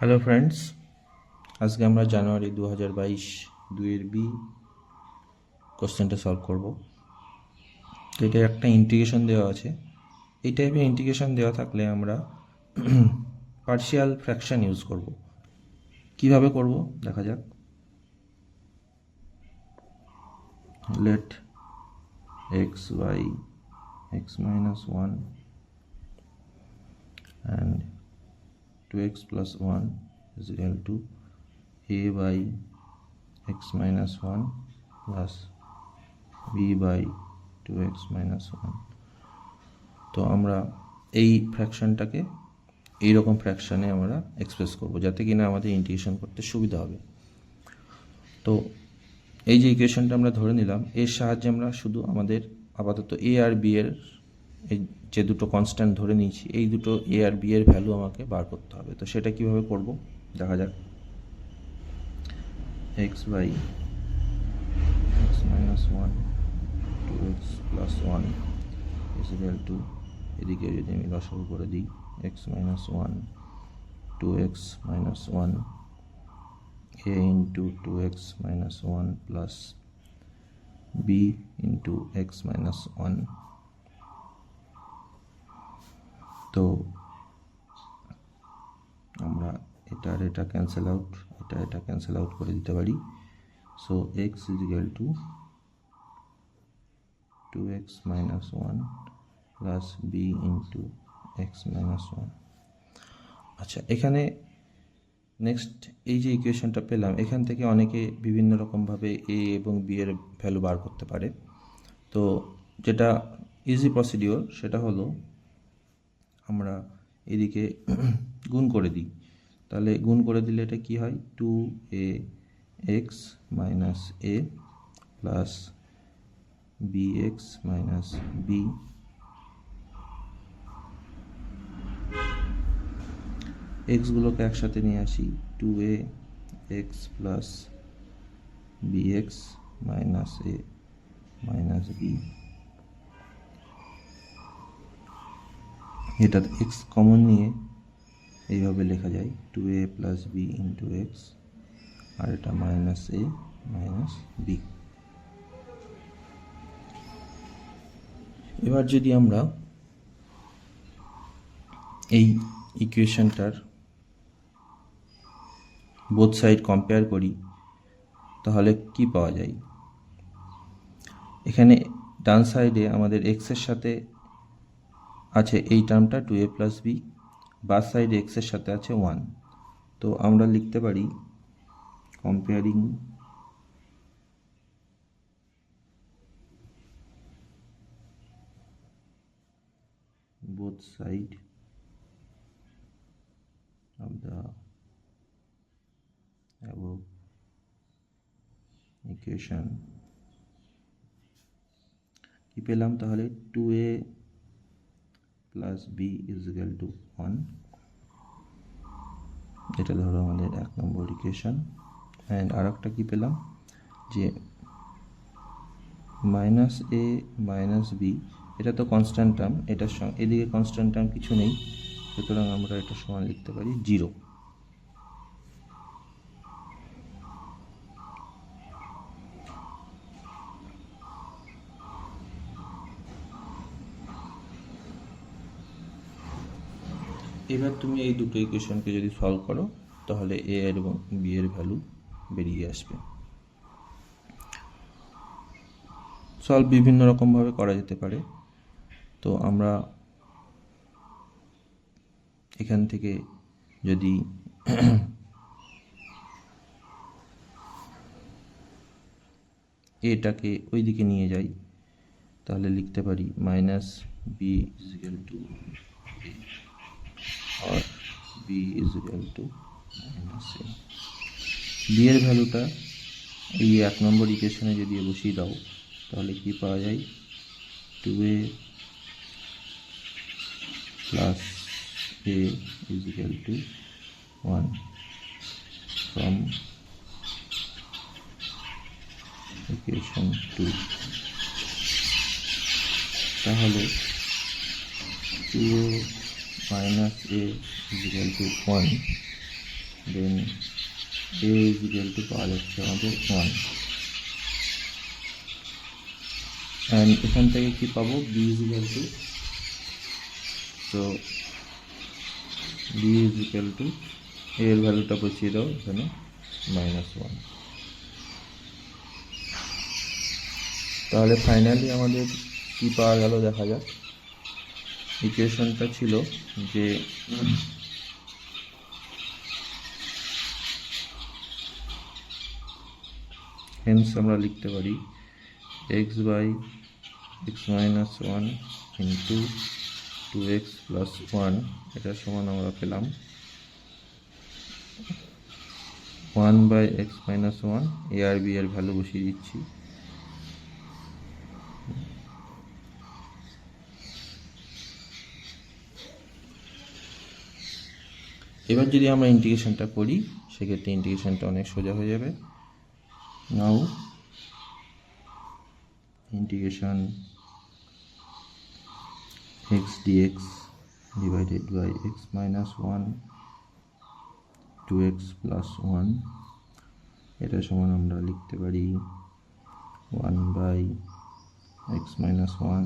Hello friends, আজকে আমরা জানুয়ারি 2022 দুইয়ের বি কোশ্চেনটা সলভ করব। তো এটা একটা ইন্টিগ্রেশন দেওয়া আছে। এই টাইপের ইন্টিগ্রেশন দেওয়া থাকলে আমরা পার্শিয়াল ফ্র্যাকশন ইউজ করব। কিভাবে করব দেখা যাক। Let x by x minus 1 and 2x plus 1 is equal to a by x minus 1 plus b by 2x minus 1। তো আমরা এই ফ্র্যাকশনটাকে এইরকম ফ্র্যাকশনে আমরা এক্সপ্রেস করব, যাতে কিনা আমাদের ইন্টিগ্রেশন করতে সুবিধা হবে। তো এই যে ইকুয়েশনটা আমরা ধরে নিলাম, এর সাহায্যে আমরা শুধু আমাদের আপাতত এ আর বি এর এই যে দুটো কনস্ট্যান্ট ধরে নিয়েছি, এই দুটো এ আর বি এর ভ্যালু আমাকে বার করতে হবে। তো সেটা কিভাবে করব দেখা যাক। X by x minus 1 2x plus 1 is equal to, এদিকে যদি আমি লসাগু করে দিই, x minus 1 2x minus 1 a into 2x minus 1 plus b into x minus 1। তো আমরা এটা ক্যান্সেল আউট, এটা ক্যান্সেল আউট করে দিতে পারি। So x is equal to 2x minus 1 plus b into x minus 1। আচ্ছা, এখানে নেক্সট এই যে ইকুয়েশনটা পেলাম, এখান থেকে অনেকে বিভিন্ন রকমভাবে এ এবং বি এর ভ্যালু বার করতে পারে। তো যেটা ইজি প্রসিডিওর সেটা হলো আমরা এদিকে গুণ করে দিই। তাহলে গুণ করে দিলে এটা কি হয়, 2ax minus a plus bx minus b এক্সগুলোকে একসাথে নিয়ে আসি, 2ax plus bx minus a minus b. এটা এক্স কমন নিয়ে এইভাবে লেখা যায় 2a plus b into x, আর এটা মাইনাস এ মাইনাস বি। এবার যদি আমরা এই ইকুয়েশনটার বোথ সাইড কম্পেয়ার করি, তাহলে কি পাওয়া যায়। এখানে ডান সাইডে আমাদের এক্সের সাথে আছে এই টার্মটা 2a প্লাস বি, বাস সাইডে এক্সের সাথে আছে 1। তো আমরা লিখতে পারি comparing both side of the above equation কি পেলাম, তাহলে 2a plus b is equal to 1। এটা ধরো আমাদের 1 নম্বর ইকুয়েশন। অ্যান্ড আর একটা কী পেলাম, যে মাইনাস এ মাইনাস বি, এটা তো কনস্ট্যান্ট টার্ম, এটার সঙ্গে এদিকে কনস্ট্যান্ট টার্ম কিছু নেই, সুতরাং আমরা এটা সমান লিখতে পারি 0। এবার তুমি এই দুটো ইকুয়েশনকে যদি সলভ করো, তাহলে এ এবং বি এর ভ্যালু বেরিয়ে আসবে। সলভ বিভিন্ন রকমভাবে করা যেতে পারে। তো আমরা এখান থেকে যদি এটাকে ওই দিকে নিয়ে যাই, তাহলে লিখতে পারি minus b is equal to a আর b is equal to minus a. B এর ভ্যালুটা এই 1 নম্বর ইকুয়েশনে যদি বসিয়ে দাও, তাহলে কি পাওয়া যায়, 2a plus a is equal to 1 from equation 2। তাহলে 2a minus a is equal to 1 then a is equal to পাওয়া যাচ্ছে আমাদের 1, অ্যান্ড এখান থেকে কি পাবো, b is equal to, তো b is equal to a এর ভ্যালুটা বসিয়ে দাও এখানে -1। তাহলে ফাইনালি আমাদের কি পাওয়া গেল দেখা যাক। ইকুয়েশনটা ছিল যে হেন্স আমরা লিখতে পারি x/x - 1 ইন্টু 2x + 1, এটা সমান আমরা পেলাম 1/x - 1। a আর b এর ভ্যালু বসিয়ে দিচ্ছি। এবার যদি আমরা ইন্টিগ্রেশনটা করি সেক্ষেত্রে ইন্টিগ্রেশনটা অনেক সোজা হয়ে যাবে। Now integration x dx divided by x - 1 2x + 1, এটা সমান আমরা লিখতে পারি 1/x - 1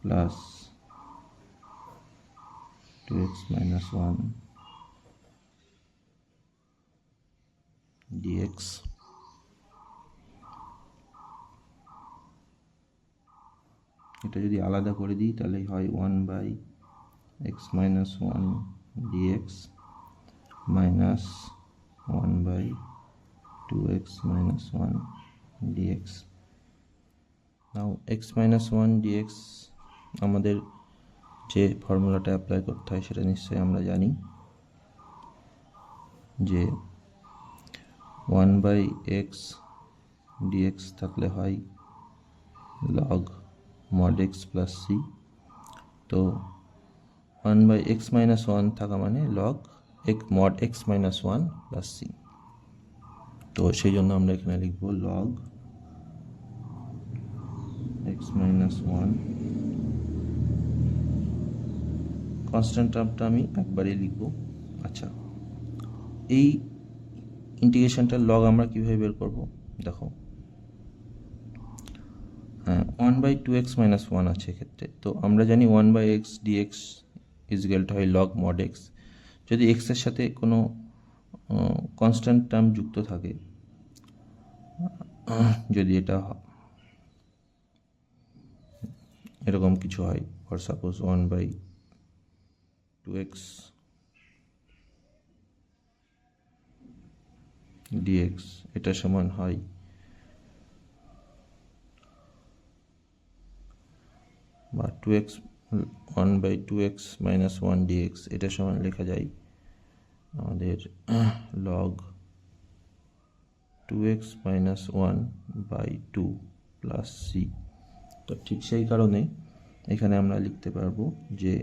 প্লাস 2x - 1 dx। এটা যদি আলাদা করে দিই তাহলে হয় 1/x - 1 dx minus 1/2x - 1 dx। নাও x - 1 dx আমাদের যে ফর্মুলাটা অ্যাপ্লাই করতে হয় সেটা নিশ্চয়ই আমরা জানি, যে 1/x dx থাকলে হয় log mod x plus c, তো 1/x - 1 থাকা মানে log mod x - 1 plus c। তো সেই জন্য আমরা এখানে লিখব log x - 1, কনস্ট্যান্ট টার্মটা আমি একবারই লিখব। আচ্ছা, এই ইন্টিগ্রেশনটার লগ আমরা কীভাবে বের করব দেখো, হ্যাঁ 1/2x - 1 আছে এক্ষেত্রে, তো আমরা জানি 1/x dx ইজগালটা হয় log mod x। যদি x এর সাথে কোনো কনস্ট্যান্ট টার্ম যুক্ত থাকে, যদি এটা এরকম কিছু হয়, ফর সাপোজ 1/2x dx এটা সমান হয় বা 1/2x - 1 dx এটা সমান লেখা যায় আমাদের log 2x - 1/2 প্লাস c। তো ঠিক সেই কারণে এখানে আমরা লিখতে পারবো যে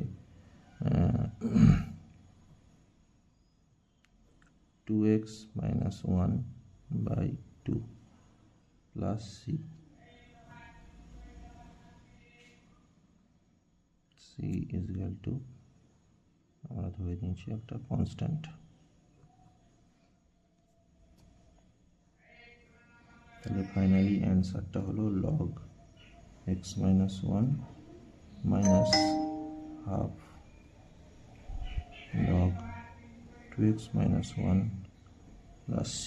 2x - 1/2 plus c, c is equal two আমরা ধরে নিয়েছি একটা কনস্ট্যান্ট। তাহলে ফাইনালি অ্যান্সারটা হলো log x - 1 minus half log 2x - 1 plus c।